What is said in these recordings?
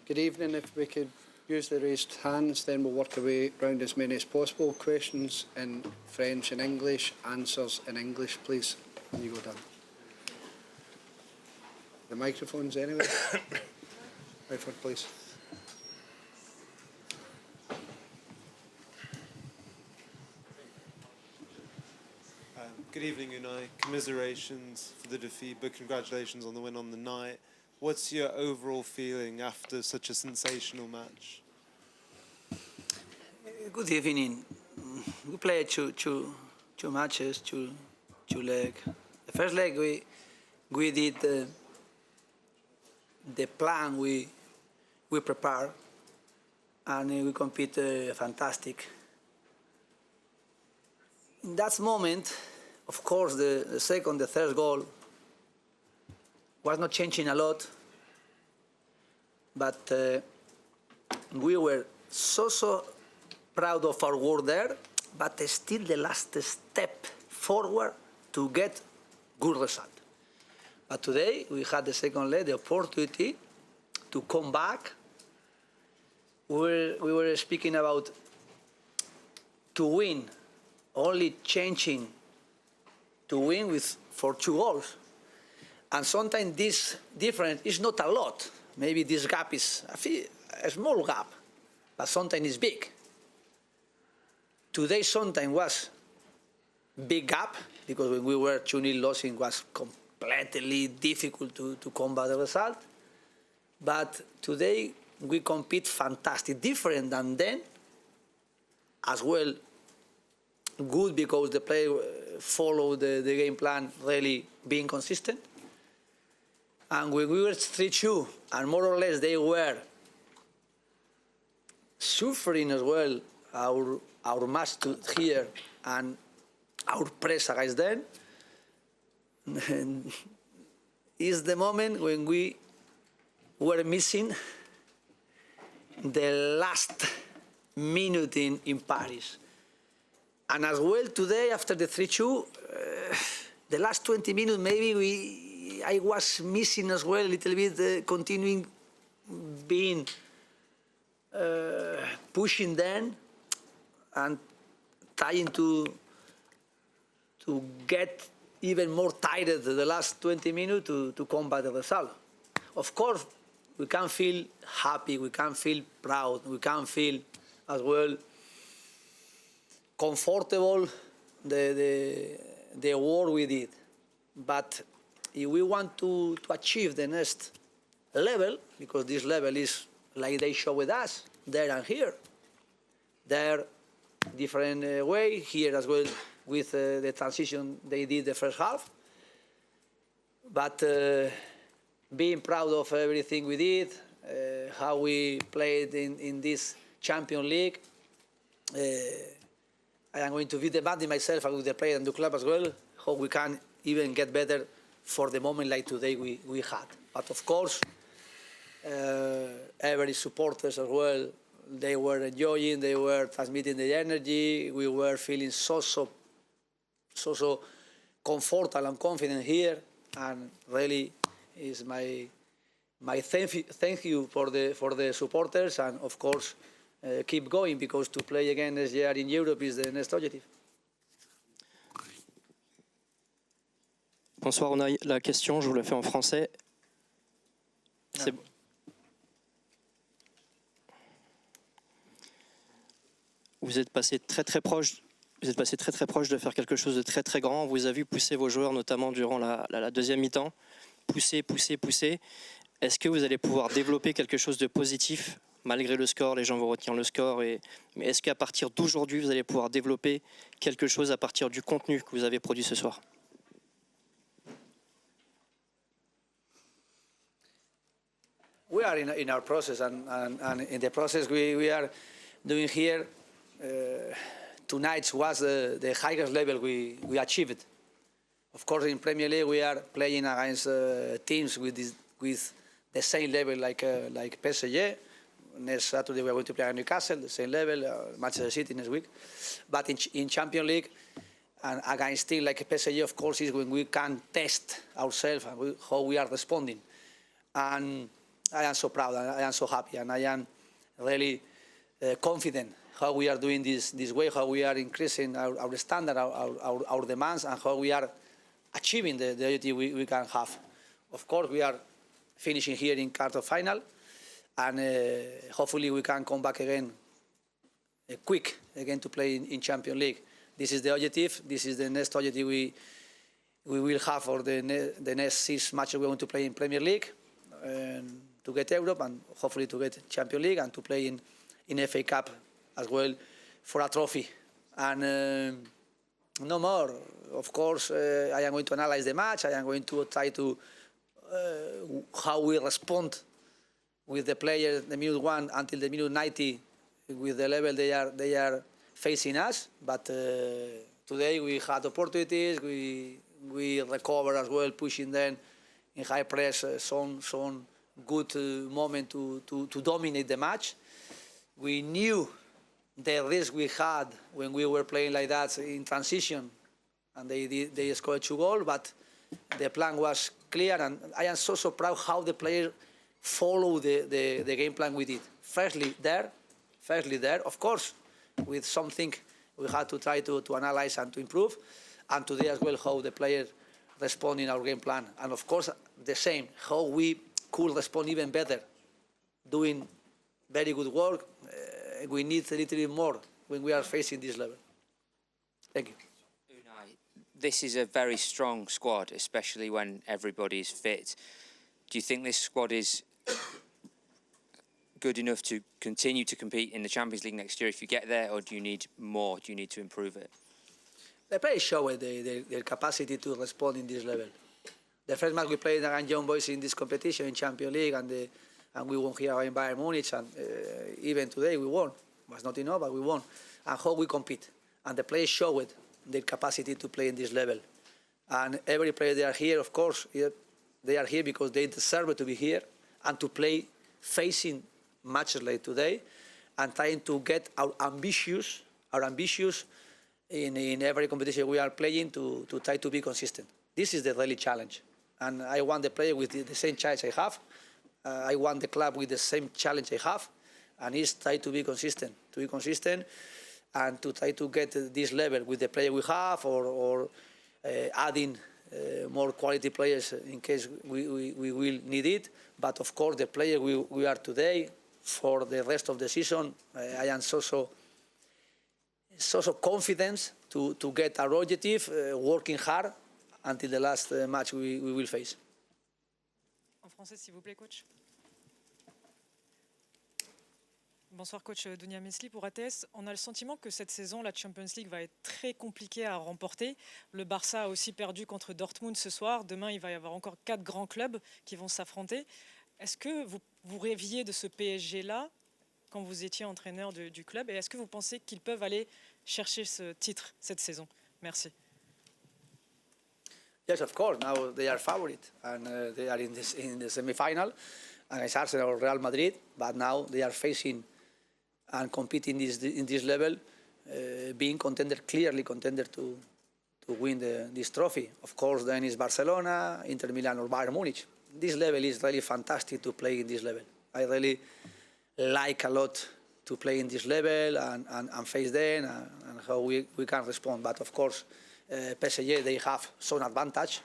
Good evening. If we could use the raised hands, then we'll work our way around as many as possible. Questions in French and English, answers in English, please. You go down. The microphones anyway. Right forward, please. Good evening, Unai. Commiserations for the defeat, but congratulations on the win on the night. What's your overall feeling after such a sensational match? Good evening. We played two matches, two legs. The first leg we did the plan we prepared, and we competed fantastic. In that moment, of course, the second, the third goal was not changing a lot, but we were so proud of our work there, but still the last step forward to get good result. But today we had the second leg, the opportunity to come back. We were speaking about to win, only changing to win for 2 goals. And sometimes this difference is not a lot. Maybe this gap is a small gap, but sometimes it's big. Today sometimes was big gap, because when we were 2-0 losing, it was completely difficult to combat the result. But today we compete fantastic, different than then, as well. Good because the player followed the game plan, really being consistent. And when we were 3-2, and more or less they were suffering as well our match here and our press against them, is the moment when we were missing the last minute in Paris. And as well today, after the 3-2, the last 20 minutes maybe I was missing as well a little bit, continuing being pushing them and trying to get even more tired the last 20 minutes to combat the result. Of course, we can feel happy, we can feel proud, we can feel as well comfortable the work we did. But if we want to achieve the next level, because this level is like they show with us, there and here. There, different way, here as well with the transition they did the first half. But being proud of everything we did, how we played in this Champions League, I am going to be demanding myself with the player and the club as well, how we can even get better for the moment like today we had. But of course, every supporters as well, they were enjoying, they were transmitting the energy, we were feeling so comfortable and confident here, and really is my thank you for the supporters, and of course keep going, because to play again this year in Europe is the next objective. Bonsoir Unai, la question je vous la fais en français. Vous êtes passé très proche. Vous êtes passé très proche de faire quelque chose de très grand. On vous a vu pousser vos joueurs, notamment durant la deuxième mi-temps. Pousser. Est-ce que vous allez pouvoir développer quelque chose de positif malgré le score? Les gens vont retenir le score. Mais est-ce qu'à partir d'aujourd'hui, vous allez pouvoir développer quelque chose à partir du contenu que vous avez produit ce soir? We are in our process, and in the process we are doing here. Tonight was the highest level we achieved. Of course, in Premier League we are playing against teams with the same level like PSG. Next Saturday we are going to play at Newcastle, the same level, Manchester City next week. But in Champions League and against teams like PSG, of course, is when we can test ourselves and how we are responding. And I am so proud, and I am so happy, and I am really confident how we are doing this way, how we are increasing our standard, our demands, and how we are achieving the objective we can have. Of course, we are finishing here in quarter final, and hopefully we can come back again quick again to play in Champions League. This is the objective. This is the next objective we will have for the next 6 matches we're going to play in Premier League, to get Europe and hopefully to get Champions League and to play in FA Cup as well for a trophy. And no more. Of course, I am going to analyze the match. I am going to try to how we respond with the players the minute 1 until the minute 90 with the level they are facing us. But today we had opportunities. We recover as well, pushing them in high press, some good moment to dominate the match. We knew the risk we had when we were playing like that in transition, and they scored 2 goals, but the plan was clear, and I am so proud how the players follow the game plan we did. Firstly there, of course, with something we had to try to analyze and to improve, and today as well how the players respond in our game plan. And of course, the same, how we could respond even better, doing very good work. We need a little bit more when we are facing this level. Thank you. Unai, this is a very strong squad, especially when everybody is fit. Do you think this squad is good enough to continue to compete in the Champions League next year if you get there, or do you need more? Do you need to improve it? The players showed their capacity to respond in this level. The first match we played against young boys in this competition in Champions League, and we won here in Bayern Munich, and even today we won. It was not enough, but we won. And how we compete. And the players showed their capacity to play in this level. And every player they are here, of course, they are here because they deserve to be here and to play facing matches like today and trying to get our ambitious in every competition we are playing to try to be consistent. This is the really challenge. And I want the player with the same challenge I have. I want the club with the same challenge I have. And it's try to be consistent, and to try to get this level with the player we have, or adding more quality players in case we will need it. But of course, the player we are today for the rest of the season, I am so confident to get our objective, working hard until the last match we will face. En français, s'il vous plaît, coach. Bonsoir coach Dunia Mesli pour ATS. On a le sentiment que cette saison, la Champions League va être très compliquée à remporter. Le Barça a aussi perdu contre Dortmund ce soir. Demain, il va y avoir encore 4 grands clubs qui vont s'affronter. Est-ce que vous rêviez de ce PSG-là quand vous étiez entraîneur du club? Et est-ce que vous pensez qu'ils peuvent aller chercher ce titre cette saison? Merci. Yes, of course. Now they are favorite, and they are in the semi-final against Arsenal or Real Madrid. But now they are facing and competing in this level, being clearly contender to win this trophy. Of course, then is Barcelona, Inter Milan, or Bayern Munich. This level is really fantastic to play in this level. I really like a lot to play in this level and face them and how we can respond. But of course, PSG, they have some advantage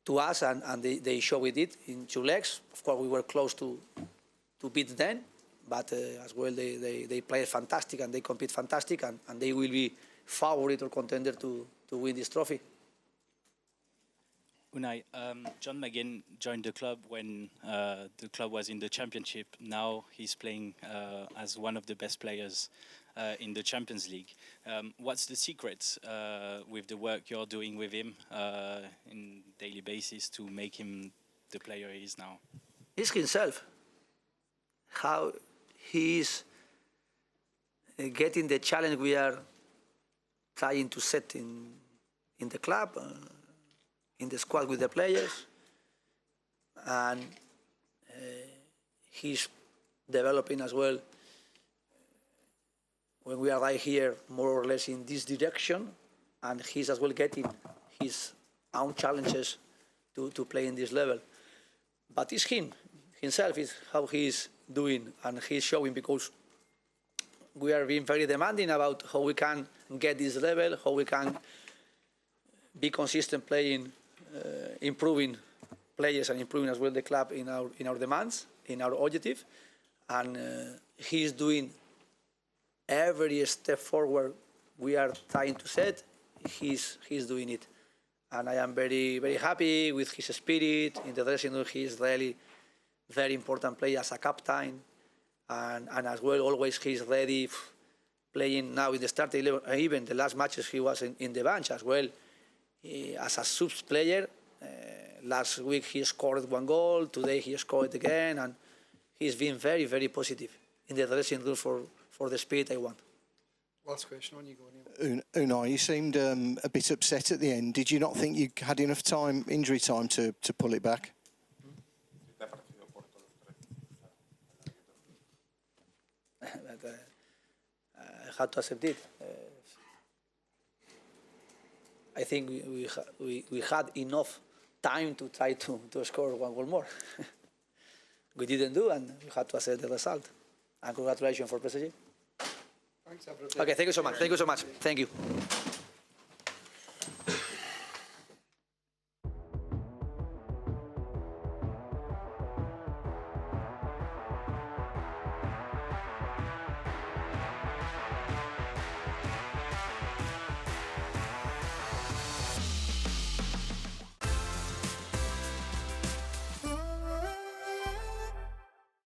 to us, and they showed it in 2 legs. Of course, we were close to beat them, but as well they play fantastic and they compete fantastic, and they will be favorite or contender to win this trophy. Unai, John McGinn joined the club when the club was in the championship. Now he's playing as one of the best players in the Champions League. What's the secret with the work you're doing with him in daily basis to make him the player he is now? It's himself. How he is getting the challenge we are trying to set in the club, in the squad with the players, and he's developing as well. When we arrive here, more or less in this direction, and he's as well getting his own challenges to play in this level. But it's him. himself is how he's doing and he's showing, because we are being very demanding about how we can get this level, how we can be consistent playing, improving players and improving as well the club in our demands, in our objective, and he's doing every step forward we are trying to set. He's doing it, and I am very, very happy with his spirit in the dressing room. He is really very important player as a captain, and as well always he's ready playing now in the starting 11. Even the last matches he was in the bench as well as a subs player. Last week he scored 1 goal, today he scored again, and he's been very, very positive in the dressing room for the spirit I want. Last question on you, Neil. Unai, you seemed a bit upset at the end. Did you not think you had enough time, injury time, to pull it back? I had to accept it. I think we had enough time to try to score 1 goal more. We didn't do, and we had to accept the result. And congratulations for PSG. Thanks, everybody. Okay, thank you so much. Thank you so much. Thank you.